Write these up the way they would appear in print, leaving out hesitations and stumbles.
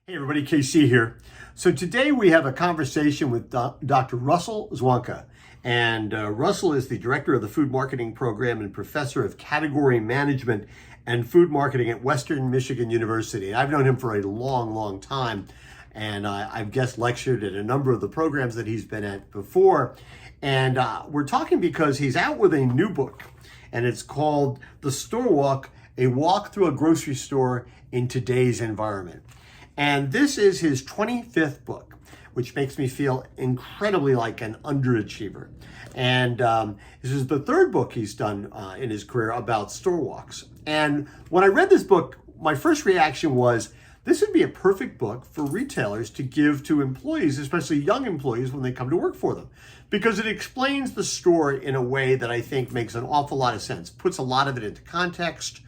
Hey everybody, KC here. So today we have a conversation with Dr. Russell Zwanka. And Russell is the director of the food marketing program and professor of category management and food marketing at Western Michigan University. I've known him for a long, long time. And I've guest lectured at a number of the programs that he's been at before. And we're talking because he's out with a new book. And it's called The Store Walk, A Walk Through a Grocery Store in Today's Environment. And this is his 25th book, which makes me feel incredibly like an underachiever. And this is the third book he's done in his career about store walks. And when I read this book, my first reaction was, this would be a perfect book for retailers to give to employees, especially young employees, when they come to work for them. Because it explains the store in a way that I think makes an awful lot of sense, puts a lot of it into context,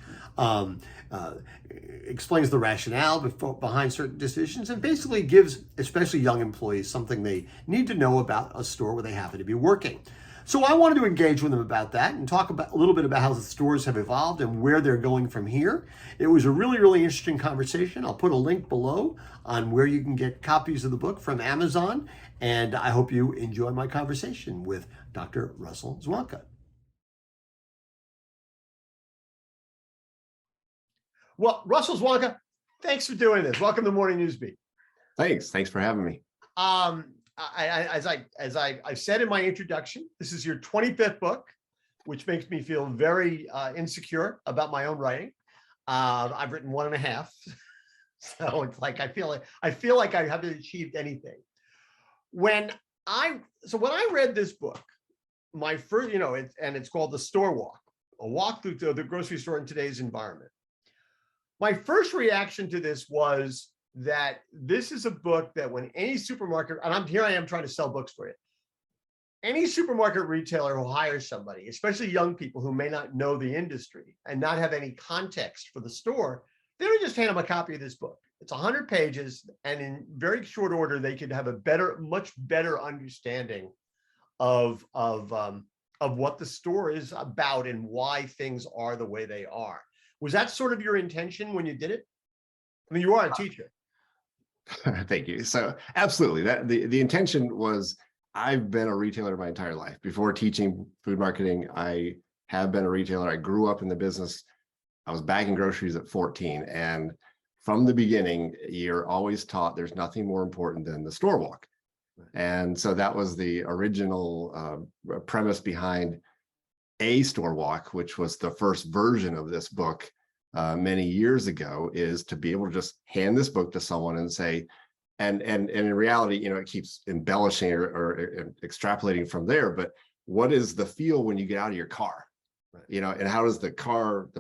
explains the rationale behind certain decisions, and basically gives especially young employees something they need to know about a store where they happen to be working. So I wanted to engage with them about that and talk about a little bit about how the stores have evolved and where they're going from here. It was a really, really interesting conversation. I'll put a link below on where you can get copies of the book from Amazon, and I hope you enjoy my conversation with Dr. Russell Zwanka. Well, Russell Zwanka, thanks for doing this. Welcome to Morning Newsbeat. Thanks for having me. As I said in my introduction, this is your 25th book, which makes me feel very insecure about my own writing. I've written 1.5, so it's like I feel like I haven't achieved anything. When I read this book, my first, it's called The Store Walk, a walk through the grocery store in today's environment. My first reaction to this was that this is a book that when any supermarket, and here I am trying to sell books for you, any supermarket retailer who hires somebody, especially young people who may not know the industry and not have any context for the store, they would just hand them a copy of this book. It's 100 pages, and in very short order, they could have a much better understanding of what the store is about and why things are the way they are. Was that sort of your intention when you did it? I mean, you are a teacher. Thank you. So absolutely, that the intention was, I've been a retailer my entire life. Before teaching food marketing, I have been a retailer. I grew up in the business. I was bagging groceries at 14. And from the beginning, you're always taught there's nothing more important than the store walk. And so that was the original premise behind a store walk, which was the first version of this book many years ago, is to be able to just hand this book to someone and say, and in reality, it keeps embellishing or extrapolating from there, but what is the feel when you get out of your car? Right. And how does the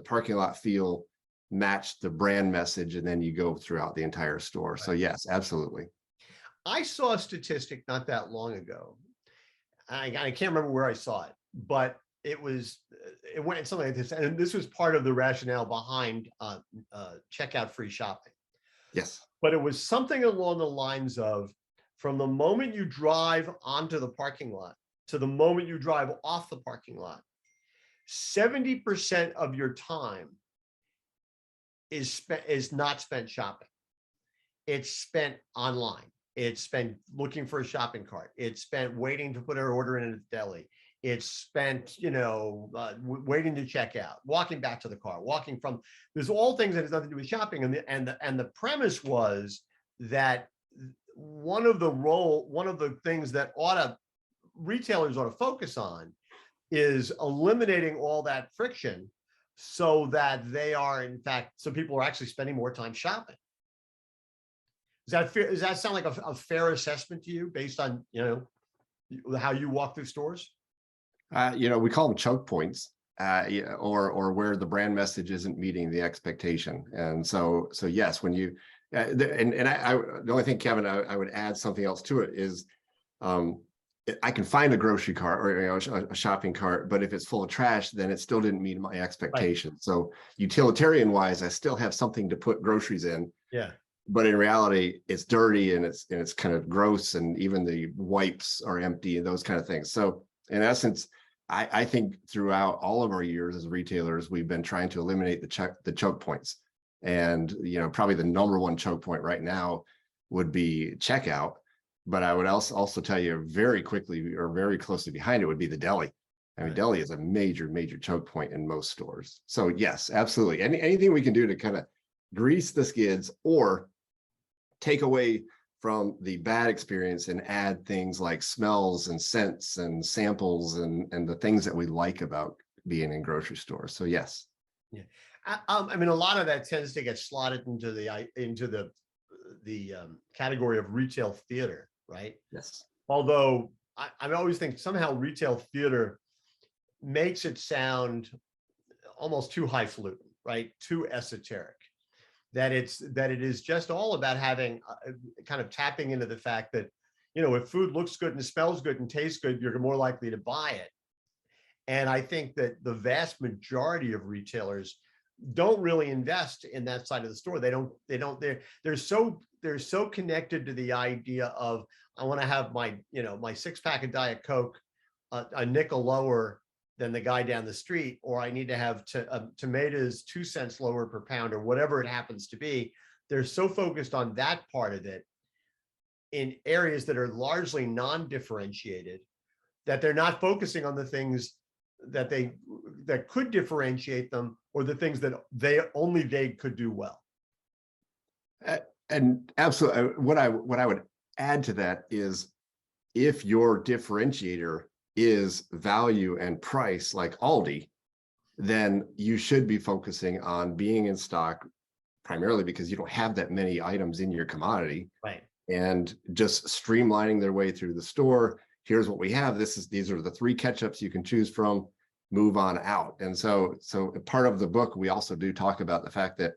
parking lot feel match the brand message, and then you go throughout the entire store. Right. So yes, absolutely. I saw a statistic not that long ago. I can't remember where I saw it, but it went something like this, and this was part of the rationale behind checkout free shopping. Yes. But it was something along the lines of, from the moment you drive onto the parking lot to the moment you drive off the parking lot, 70% of your time is not spent shopping. It's spent online. It's spent looking for a shopping cart. It's spent waiting to put an order in at the deli. It's spent, waiting to check out, walking back to the car, there's all things that has nothing to do with shopping. And the premise was that one of the things that retailers ought to focus on is eliminating all that friction so that so people are actually spending more time shopping. Does that sound like a fair assessment to you based on, how you walk through stores? We call them choke points, or where the brand message isn't meeting the expectation. And so yes, when you, the only thing, Kevin, I would add something else to it is, I can find a grocery cart or a shopping cart, but if it's full of trash, then it still didn't meet my expectation. Right. So utilitarian wise, I still have something to put groceries in. Yeah. But in reality, it's dirty and it's kind of gross, and even the wipes are empty and those kind of things. So in essence, I think throughout all of our years as retailers, we've been trying to eliminate the choke points. And, probably the number one choke point right now would be checkout. But I would also tell you very quickly or very closely behind it would be the deli. I mean, deli is a major, major choke point in most stores. So yes, absolutely. Anything we can do to kind of grease the skids or take away from the bad experience and add things like smells and scents and samples and the things that we like about being in grocery stores. So yes. Yeah. I mean, a lot of that tends to get slotted into the category of retail theater, right? Yes. Although I always think somehow retail theater makes it sound almost too highfalutin, right? Too esoteric. That it is just all about having kind of tapping into the fact that, if food looks good and smells good and tastes good, you're more likely to buy it. And I think that the vast majority of retailers don't really invest in that side of the store. They're so connected to the idea of, I want to have my 6-pack of Diet Coke a nickel lower than the guy down the street, or I need to have tomatoes 2 cents lower per pound, or whatever it happens to be. They're so focused on that part of it in areas that are largely non-differentiated, that they're not focusing on the things that could differentiate them, or the things that they could do well. And absolutely, what I would add to that is, if your differentiator is value and price like Aldi, then you should be focusing on being in stock, primarily because you don't have that many items in your commodity, right? And just streamlining their way through the store. Here's what we have. These are the 3 ketchups you can choose from, move on out. And so part of the book, we also do talk about the fact that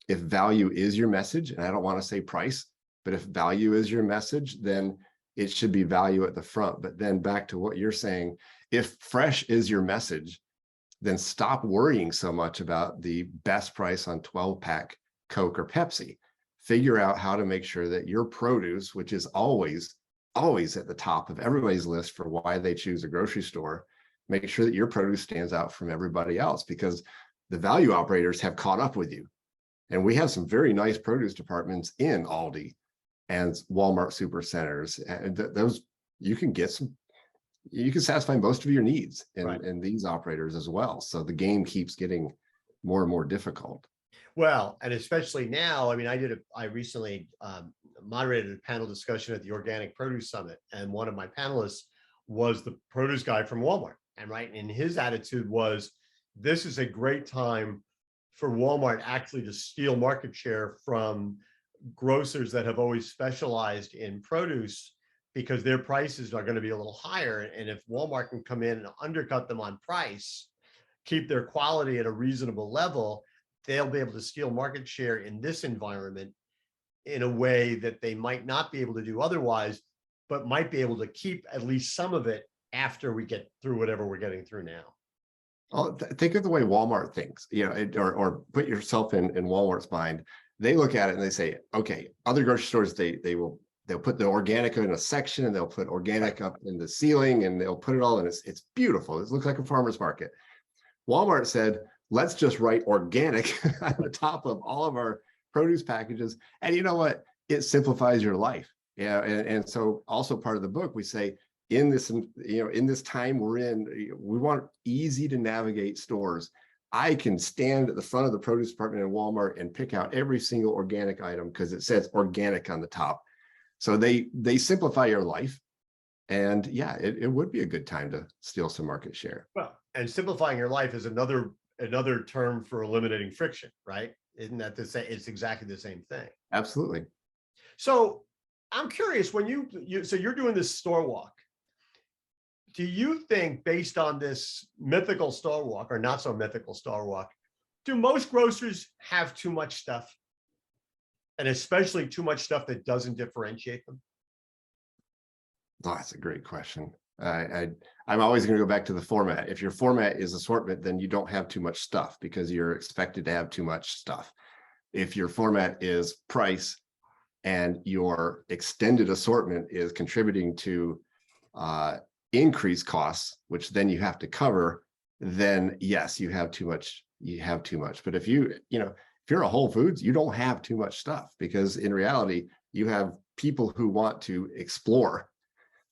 if value is your message, and I don't want to say price, but if value is your message, then it should be value at the front. But then back to what you're saying, if fresh is your message, then stop worrying so much about the best price on 12-pack Coke or Pepsi. Figure out how to make sure that your produce, which is always at the top of everybody's list for why they choose a grocery store, make sure that your produce stands out from everybody else, because the value operators have caught up with you. And we have some very nice produce departments in Aldi and Walmart supercenters, and those you can satisfy most of your needs in these operators as well. So the game keeps getting more and more difficult. Well, and especially now, I mean, I recently moderated a panel discussion at the Organic Produce Summit, and one of my panelists was the produce guy from Walmart. And his attitude was, this is a great time for Walmart actually to steal market share from grocers that have always specialized in produce, because their prices are going to be a little higher. And if Walmart can come in and undercut them on price, keep their quality at a reasonable level, they'll be able to steal market share in this environment in a way that they might not be able to do otherwise, but might be able to keep at least some of it after we get through whatever we're getting through now. Oh, think of the way Walmart thinks, or put yourself in Walmart's mind. They look at it and they say, okay, other grocery stores, they'll put the organic in a section, and they'll put organic up in the ceiling, and they'll put it all in. It's beautiful. It looks like a farmer's market. Walmart said, let's just write organic on the top of all of our produce packages. And you know what? It simplifies your life. Yeah. And so also part of the book, we say, in this time we're in, we want easy to navigate stores. I can stand at the front of the produce department in Walmart and pick out every single organic item because it says organic on the top. So they simplify your life. And yeah, it would be a good time to steal some market share. Well, and simplifying your life is another term for eliminating friction, right? Isn't that the same? It's exactly the same thing. Absolutely. So I'm curious, when so you're doing this store walk, do you think, based on this mythical store walk or not so mythical store walk, do most grocers have too much stuff? And especially too much stuff that doesn't differentiate them? Oh, that's a great question. I'm always going to go back to the format. If your format is assortment, then you don't have too much stuff because you're expected to have too much stuff. If your format is price and your extended assortment is contributing to increased costs, which then you have to cover, then yes, you have too much. But if if you're a Whole Foods, you don't have too much stuff, because in reality, you have people who want to explore.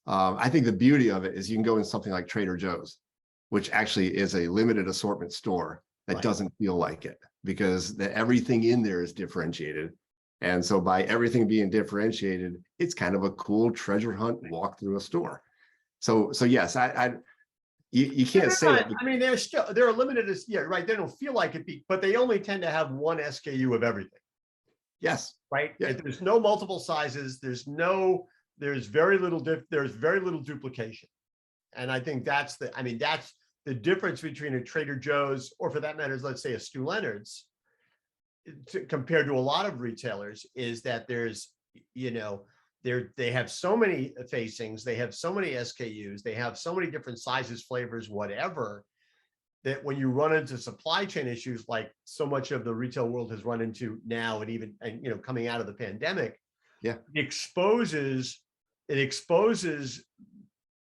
I think the beauty of it is you can go in something like Trader Joe's, which actually is a limited assortment store that Right. doesn't feel like it, because everything in there is differentiated. And so by everything being differentiated, it's kind of a cool treasure hunt walk through a store. So yes, you can't say Right. it. I mean, they're limited as, yeah, right. They don't feel like it, but they only tend to have one SKU of everything. Yes. Right. Yeah. There's no multiple sizes. There's very little duplication. And I think that's the difference between a Trader Joe's, or for that matter, let's say a Stu Leonard's, compared to a lot of retailers, is that there's, they have so many facings, they have so many SKUs, they have so many different sizes, flavors, whatever, that when you run into supply chain issues like so much of the retail world has run into now, and coming out of the pandemic, Yeah. it exposes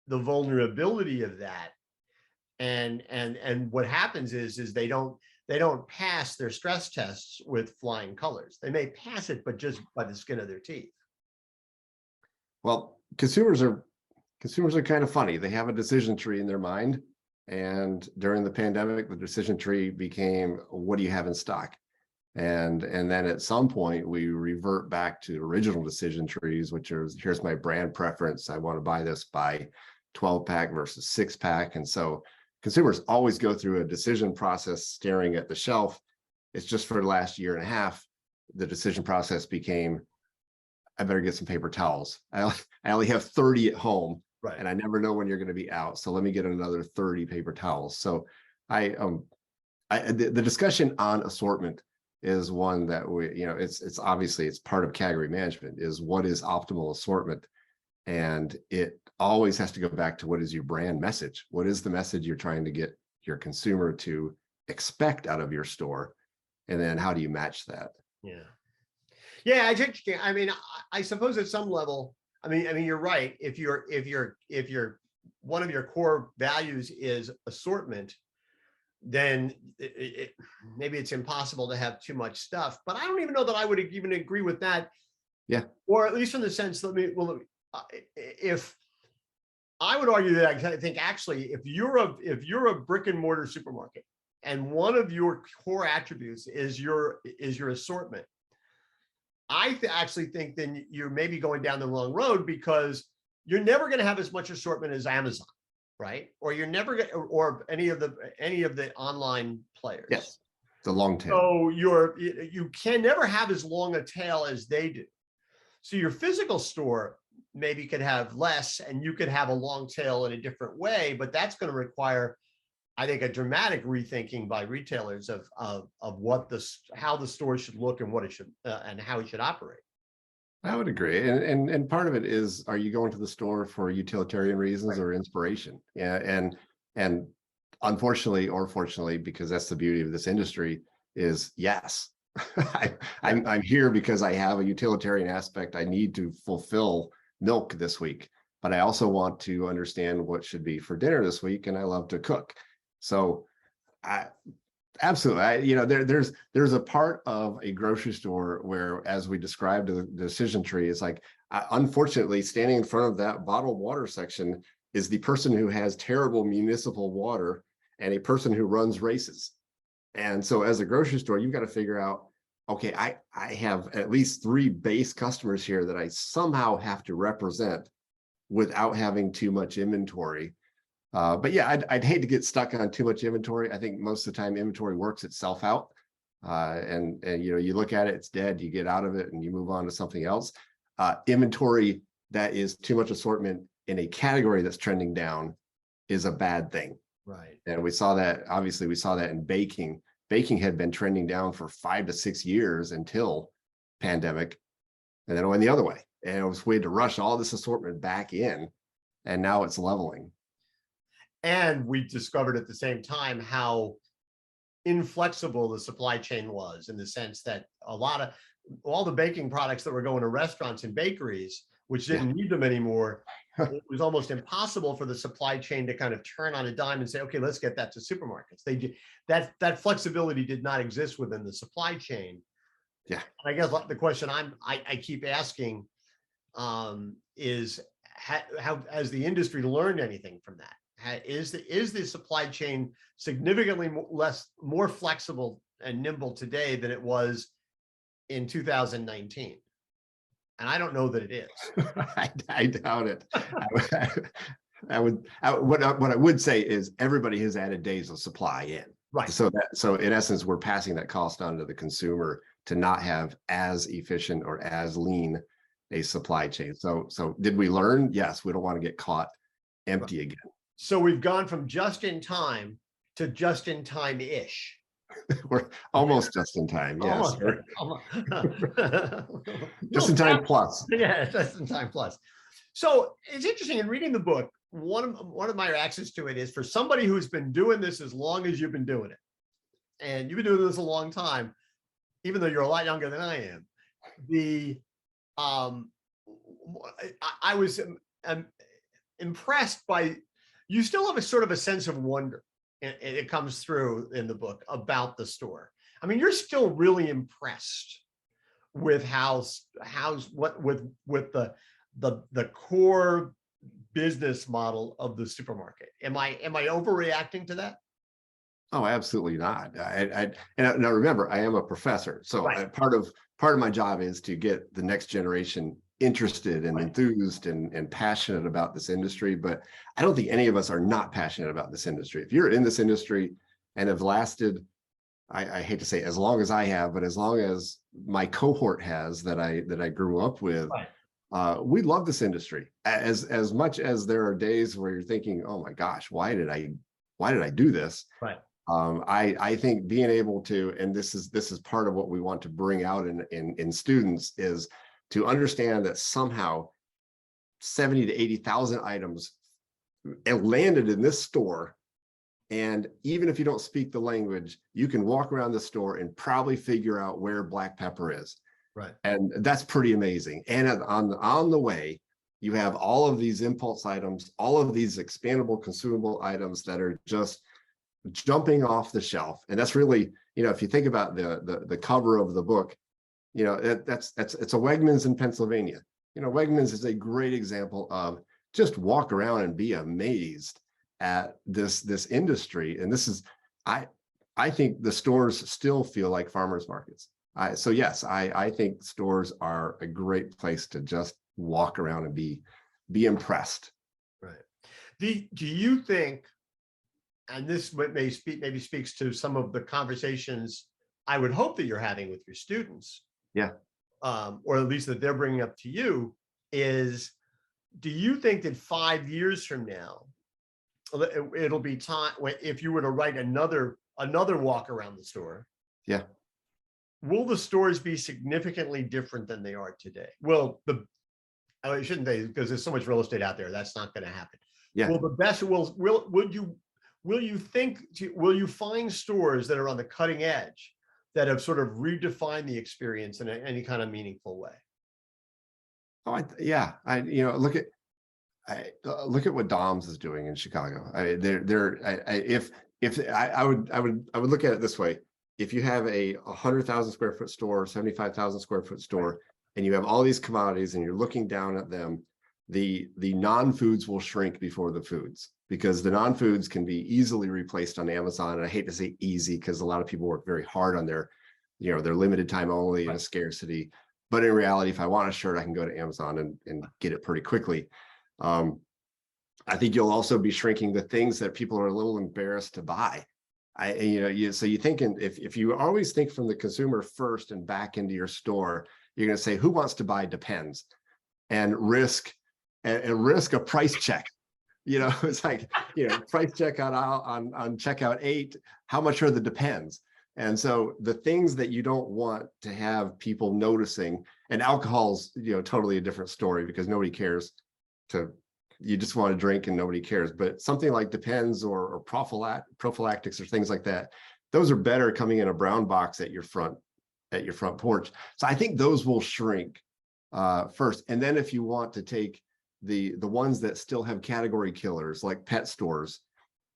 the vulnerability of that. And what happens is they don't pass their stress tests with flying colors. They may pass it, but just by the skin of their teeth. Well, consumers are kind of funny. They have a decision tree in their mind. And during the pandemic, the decision tree became, what do you have in stock? And then at some point we revert back to original decision trees, which is, here's my brand preference. I want to buy this by 12-pack versus 6-pack. And so consumers always go through a decision process staring at the shelf. It's just for the last year and a half, the decision process became, I better get some paper towels. I only have 30 at home. Right. And I never know when you're going to be out. So let me get another 30 paper towels. So the discussion on assortment is one that it's obviously it's part of category management, is what is optimal assortment. And it always has to go back to, what is your brand message? What is the message you're trying to get your consumer to expect out of your store? And then how do you match that? Yeah. Yeah, I think, I suppose at some level, you're right. If one of your core values is assortment, then maybe it's impossible to have too much stuff. But I don't even know that I would even agree with that. Yeah. Or at least in the sense, if I would argue that, I think actually, if you're a brick and mortar supermarket and one of your core attributes is your assortment, I actually think then you're maybe going down the wrong road, because you're never going to have as much assortment as Amazon, right? Or you're never going, or any of the online players. Yes, the long tail. So you can never have as long a tail as they do. So your physical store maybe could have less, and you could have a long tail in a different way, but that's going to require, I think, a dramatic rethinking by retailers of how the store should look and what it should and how it should operate. I would agree, and part of it is, are you going to the store for utilitarian reasons, right, or inspiration? Yeah, and unfortunately or fortunately, because that's the beauty of this industry, is yes, I'm here because I have a utilitarian aspect. I need to fulfill milk this week, but I also want to understand what should be for dinner this week, and I love to cook. So absolutely, there's a part of a grocery store where, as we described the decision tree, it's like, unfortunately, standing in front of that bottled water section is the person who has terrible municipal water and a person who runs races. And so as a grocery store, you've got to figure out, okay, I have at least 3 base customers here that I somehow have to represent without having too much inventory. But yeah, I'd hate to get stuck on too much inventory. I think most of the time inventory works itself out. And you look at it, it's dead, you get out of it and you move on to something else. Inventory that is too much assortment in a category that's trending down is a bad thing. Right. And we saw that in baking. Baking had been trending down for 5 to 6 years until pandemic. And then it went the other way. And it was way to rush all this assortment back in. And now it's leveling. And we discovered at the same time how inflexible the supply chain was, in the sense that a lot of all the baking products that were going to restaurants and bakeries, which didn't need them anymore, it was almost impossible for the supply chain to kind of turn on a dime and say, okay, let's get that to supermarkets. They did that flexibility did not exist within the supply chain. Yeah. I guess the question I keep asking is how has the industry learned anything from that? Is the supply chain significantly more flexible and nimble today than it was in 2019? And I don't know that it is. I doubt it. What I would say is everybody has added days of supply in. Right. So in essence, we're passing that cost on to the consumer to not have as efficient or as lean a supply chain. So did we learn? Yes, we don't want to get caught empty again. So we've gone from just in time to just in time-ish. We're almost just in time. Yes. Just in time plus. Yeah, just in time plus. So it's interesting in reading the book. One of my reactions to it is, for somebody who's been doing this as long as you've been doing it, and you've been doing this a long time, even though you're a lot younger than I am, I was impressed by, you still have a sort of a sense of wonder. It comes through in the book about the store. I mean, you're still really impressed with with the core business model of the supermarket. Am I overreacting to that? Oh, absolutely not. And now remember, I am a professor, so part of my job is to get the next generation interested and enthused and passionate about this industry. But I don't think any of us are not passionate about this industry. If you're in this industry and have lasted, I hate to say as long as I have, but as long as my cohort has that I grew up with, we love this industry. As much as there are days where you're thinking, oh my gosh, why did I do this? Right. I think being able to, and this is part of what we want to bring out in students, is to understand that somehow 70 to 80,000 items landed in this store. And even if you don't speak the language, you can walk around the store and probably figure out where black pepper is. Right. And that's pretty amazing. And on the way, you have all of these impulse items, all of these expandable consumable items that are just jumping off the shelf. And that's really, if you think about the cover of the book, it's a Wegmans in Pennsylvania. Wegmans is a great example of just walk around and be amazed at this industry. And this is, I think the stores still feel like farmers markets. So yes, I think stores are a great place to just walk around and be impressed. Right. Do you think, and this maybe speaks to some of the conversations I would hope that you're having with your students, or at least that they're bringing up to you, is, do you think that 5 years from now, it'll be time if you were to write another walk around the store? Yeah. Will the stores be significantly different than they are today? Well, I shouldn't say, because there's so much real estate out there, that's not going to happen. Yeah. Well, will you find stores that are on the cutting edge that have sort of redefined the experience in any kind of meaningful way? Oh, look at what Dom's is doing in Chicago. I would look at it this way. If you have a 100,000 square foot store, 75,000 square foot store, and you have all these commodities and you're looking down at them, the non-foods will shrink before the foods, because the non-foods can be easily replaced on Amazon. And I hate to say easy, because a lot of people work very hard on their limited time only and a scarcity. But in reality, if I want a shirt, I can go to Amazon and get it pretty quickly. I think you'll also be shrinking the things that people are a little embarrassed to buy. So you think, if you always think from the consumer first and back into your store, you're going to say, who wants to buy Depends, and risk a price check. It's like, price check on checkout 8, how much are the Depends? And so the things that you don't want to have people noticing, and alcohol's, totally a different story, because nobody cares you just want to drink and nobody cares. But something like Depends or prophylactics or things like that, those are better coming in a brown box at your front at your front porch. So I think those will shrink first. And then if you want to take the ones that still have category killers like pet stores,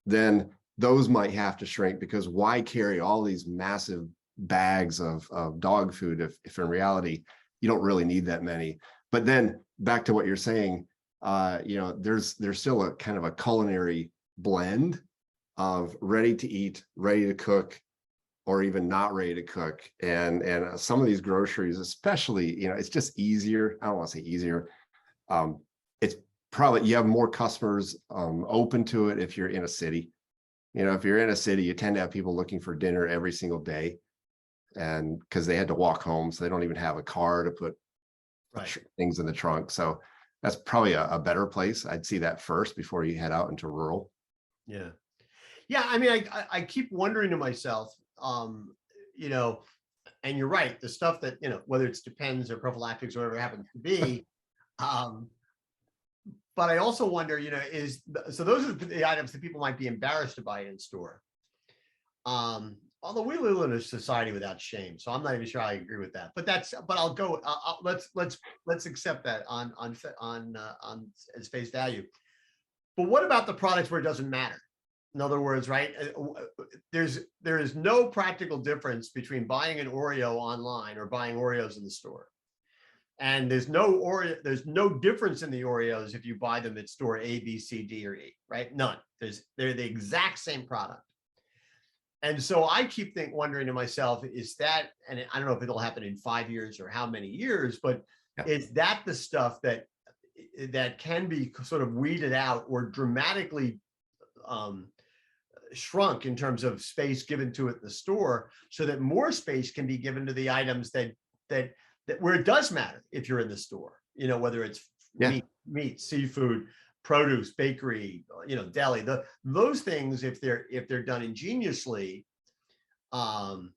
then those might have to shrink, because why carry all these massive bags of dog food if in reality you don't really need that many. But then back to what you're saying, there's still a kind of a culinary blend of ready to eat, ready to cook, or even not ready to cook. And some of these groceries, especially, it's just easier. I don't want to say easier. It's probably, you have more customers open to it if you're in a city. If you're in a city, you tend to have people looking for dinner every single day, and because they had to walk home, so they don't even have a car to put things in the trunk. So that's probably a better place. I'd see that first before you head out into rural. Yeah. Yeah. I mean, I keep wondering to myself, and you're right, the stuff that, whether it's Depends or prophylactics or whatever it happens to be, but I also wonder, so those are the items that people might be embarrassed to buy in store. Although we live in a society without shame, so I'm not even sure I agree with that. But I'll go. Let's accept that on as face value. But what about the products where it doesn't matter? In other words, right? There is no practical difference between buying an Oreo online or buying Oreos in the store. And there's no difference in the Oreos if you buy them at store A, B, C, D, or E, right? None. They're the exact same product. And so I keep wondering to myself, is that, and I don't know if it'll happen in 5 years or how many years, but is that the stuff that can be sort of weeded out or dramatically shrunk in terms of space given to it in the store, so that more space can be given to the items that where it does matter if you're in the store, whether it's meat, seafood, produce, bakery, deli, those things, if they're done ingeniously, I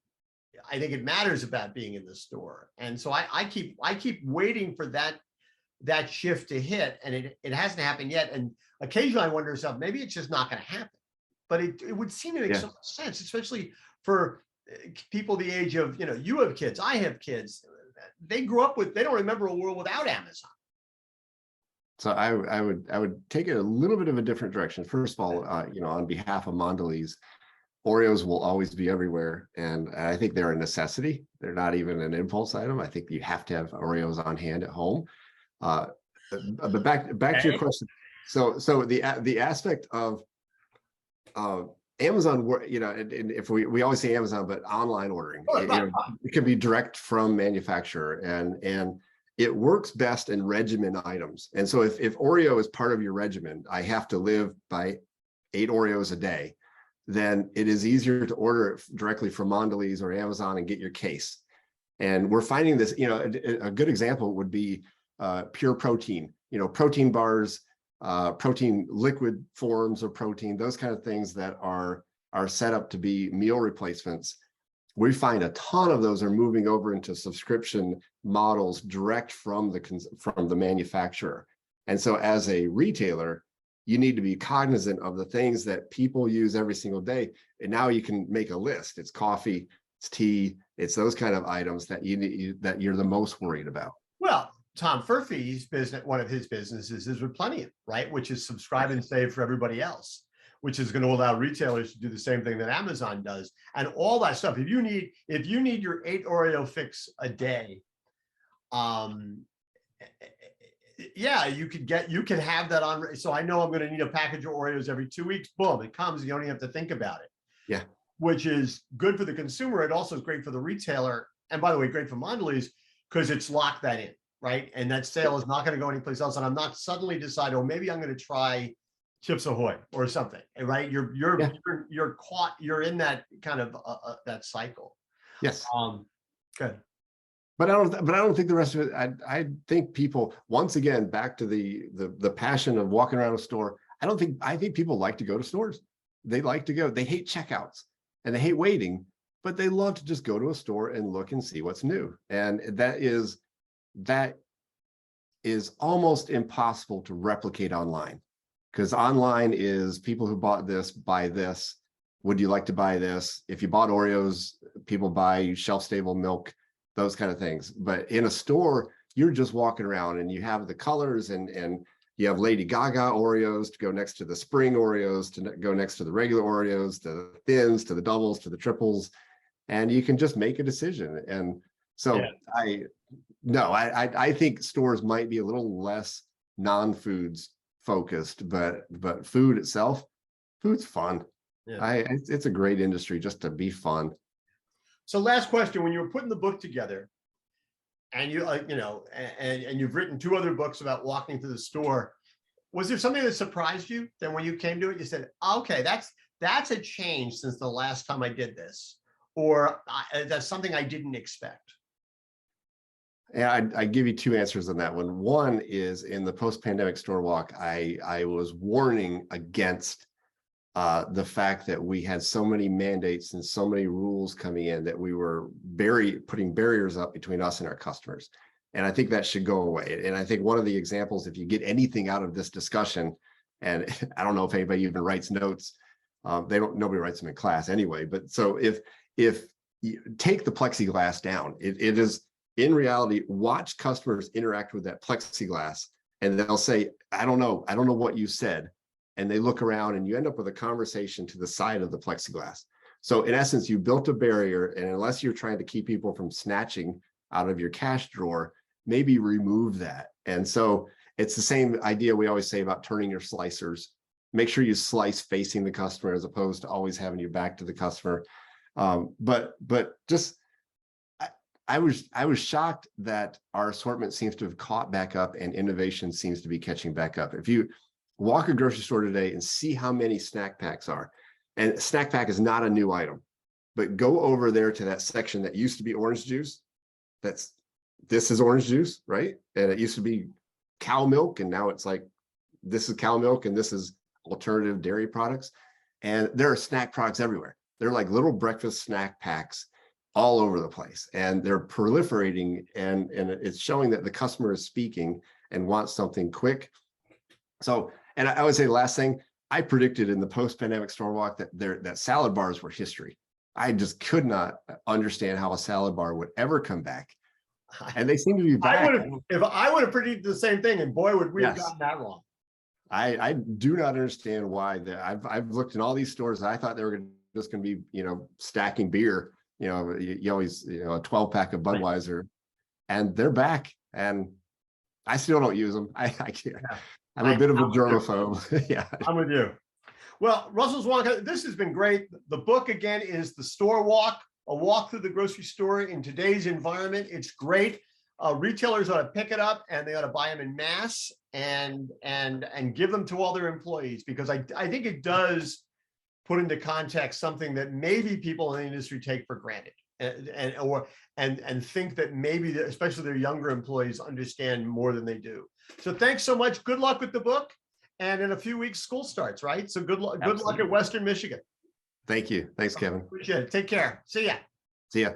think it matters about being in the store. And so I keep waiting for that shift to hit, and it hasn't happened yet. And occasionally I wonder myself, maybe it's just not going to happen. But it would seem to make so much sense, especially for people the age of, you have kids, I have kids. They grew up they don't remember a world without Amazon. So I would take it a little bit of a different direction. First of all, on behalf of Mondelez, Oreos will always be everywhere, and I think they're a necessity. They're not even an impulse item. I think you have to have Oreos on hand at home. But back to your question. So the aspect of Amazon, and if we always say Amazon, but online ordering, it can be direct from manufacturer, and it works best in regimen items. And so if Oreo is part of your regimen, I have to live by 8 Oreos a day, then it is easier to order it directly from Mondelez or Amazon and get your case. And we're finding this, a good example would be pure protein, protein bars, protein liquid forms of protein, those kind of things that are set up to be meal replacements. We find a ton of those are moving over into subscription models direct from the manufacturer. And so as a retailer, you need to be cognizant of the things that people use every single day. And now you can make a list. It's coffee, it's tea, it's those kind of items that you're the most worried about. Well, Tom Furphy's business, one of his businesses is with Plenty, right? Which is subscribe and save for everybody else, which is going to allow retailers to do the same thing that Amazon does, and all that stuff. If you need your 8 Oreo fix a day, you can have that on. So I know I'm going to need a package of Oreos every 2 weeks. Boom, it comes. You don't even have to think about it. Yeah, which is good for the consumer. It also is great for the retailer, and by the way, great for Mondelez, because it's locked that in, right? And that sale is not going to go anyplace else. And I'm not suddenly decide, oh, maybe I'm going to try Chips Ahoy or something, right? You're caught. You're in that kind of that cycle. Yes. Good. But I don't think the rest of it. I think people, once again, back to the passion of walking around a store. I think people like to go to stores. They like to go. They hate checkouts and they hate waiting, but they love to just go to a store and look and see what's new. And that is almost impossible to replicate online, because online is people who bought this buy this. Would you like to buy this? If you bought Oreos, people buy shelf-stable milk those kind of things. But in a store, you're just walking around and you have the colors and you have Lady Gaga Oreos to go next to the spring Oreos, to go next to the regular Oreos, to the thins, to the doubles, to the triples, and you can just make a decision. And so Yeah. I think stores might be a little less non-foods focused, but food itself, food's fun. Yeah. It's a great industry just to be fun. So last question, when you were putting the book together, and and you've written 2 other books about walking through the store, was there something that surprised you? Then when you came to it, you said, okay, that's a change since the last time I did this, or that's something I didn't expect? And I give you 2 answers on that one. One is in the post-pandemic store walk, I was warning against the fact that we had so many mandates and so many rules coming in that we were putting barriers up between us and our customers. And I think that should go away. And I think one of the examples, if you get anything out of this discussion, and I don't know if anybody even writes notes, nobody writes them in class anyway. But so if you take the plexiglass down, it is in reality, watch customers interact with that plexiglass, and they'll say, I don't know what you said. And they look around and you end up with a conversation to the side of the plexiglass. So in essence, you built a barrier, and unless you're trying to keep people from snatching out of your cash drawer, maybe remove that. And so it's the same idea we always say about turning your slicers. Make sure you slice facing the customer as opposed to always having your back to the customer. But just, I was shocked that our assortment seems to have caught back up and innovation seems to be catching back up. If you walk a grocery store today and see how many snack packs are, and snack pack is not a new item, but go over there to that section that used to be orange juice. This is orange juice, right? And it used to be cow milk, and now it's like, this is cow milk and this is alternative dairy products. And there are snack products everywhere. They're like little breakfast snack packs all over the place, and they're proliferating, and it's showing that the customer is speaking and wants something quick. So, and I would say the last thing, I predicted in the post-pandemic store walk that salad bars were history. I just could not understand how a salad bar would ever come back. And they seem to be back. If I would have predicted the same thing, and boy, would we have gotten that wrong. I do not understand why. I've looked in all these stores. I thought they were just going to be, stacking beer. You always, a 12-pack of Budweiser, and they're back. And I still don't use them. I can't. I'm a bit of a germaphobe. Yeah, I'm with you. Well, Russell Zwanka, this has been great. The book again is The Store Walk, a walk through the grocery store in today's environment. It's great. Retailers ought to pick it up, and they ought to buy them in mass and give them to all their employees, because I think it does put into context something that maybe people in the industry take for granted, and think that maybe, especially their younger employees, understand more than they do. So thanks so much. Good luck with the book. And in a few weeks, school starts, right? So good luck at Western Michigan. Thank you. Thanks, Kevin. Appreciate it. Take care. See ya. See ya.